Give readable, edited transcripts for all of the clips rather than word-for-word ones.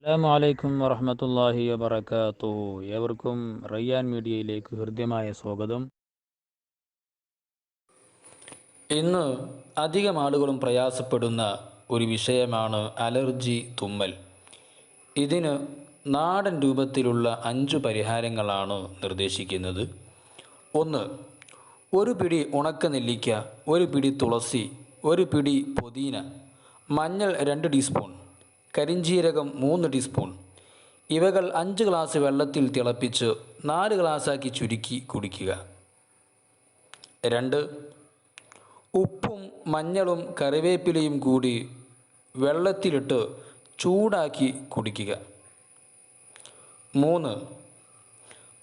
അസ്സലാമു വറഹ്മത്തുള്ളാഹി വബറകാതുഹു. ഏവർക്കും റയ്യാൻ മീഡിയയിലേക്ക് ഹൃദ്യമായ സ്വാഗതം. ഇന്ന് അധികം ആളുകളും പ്രയാസപ്പെടുന്ന ഒരു വിഷയമാണ് അലർജി, തുമ്മൽ. ഇതിന് നാടൻ രൂപത്തിലുള്ള 5 പരിഹാരങ്ങളാണ് നിർദ്ദേശിക്കുന്നത്. 1. ഒരു പിടി ഉണക്ക നെല്ലിക്ക, ഒരു പിടി തുളസി, ഒരു പിടി പുതിന, മഞ്ഞൾ 2 ടീസ്പൂൺ, കരിഞ്ജീരകം 3 ടീസ്പൂൺ. ഇവകൾ 5 ഗ്ലാസ് വെള്ളത്തിൽ തിളപ്പിച്ച് 4 ഗ്ലാസ്സാക്കി ചുരുക്കി കുടിക്കുക. 2. ഉപ്പും മഞ്ഞളും കറിവേപ്പിലയും കൂടി വെള്ളത്തിലിട്ട് ചൂടാക്കി കുടിക്കുക. 3.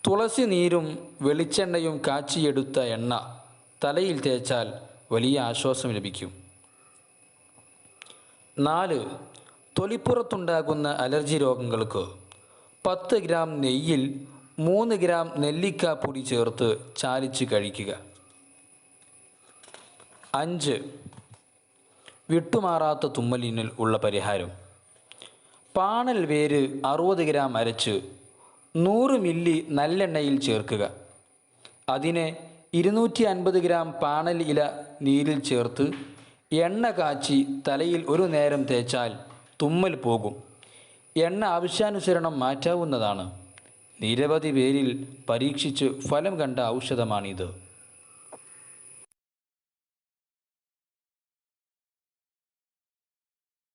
തുളസി നീരും വെളിച്ചെണ്ണയും കാച്ചിയെടുത്ത എണ്ണ തലയിൽ തേച്ചാൽ വലിയ ആശ്വാസം ലഭിക്കും. 4. തൊലിപ്പുറത്തുണ്ടാകുന്ന അലർജി രോഗങ്ങൾക്ക് 10 ഗ്രാം നെയ്യിൽ 3 ഗ്രാം നെല്ലിക്കാപ്പൊടി ചേർത്ത് ചാലിച്ച് കഴിക്കുക. 5. വിട്ടുമാറാത്ത തുമ്മലിന് ഉള്ള പരിഹാരം. പാണൽ വേര് 60 ഗ്രാം അരച്ച് 100 മില്ലി നല്ലെണ്ണയിൽ ചേർക്കുക. അതിനെ 250 ഗ്രാം പാണൽ ഇല നീരിൽ ചേർത്ത് എണ്ണ കാച്ചി തലയിൽ ഒരു നേരം തേച്ചാൽ തുമ്മൽ പോകും. എണ്ണ ആവശ്യാനുസരണം മാറ്റാവുന്നതാണ്. നിരവധി പേരിൽ പരീക്ഷിച്ച് ഫലം കണ്ട ഔഷധമാണിത്.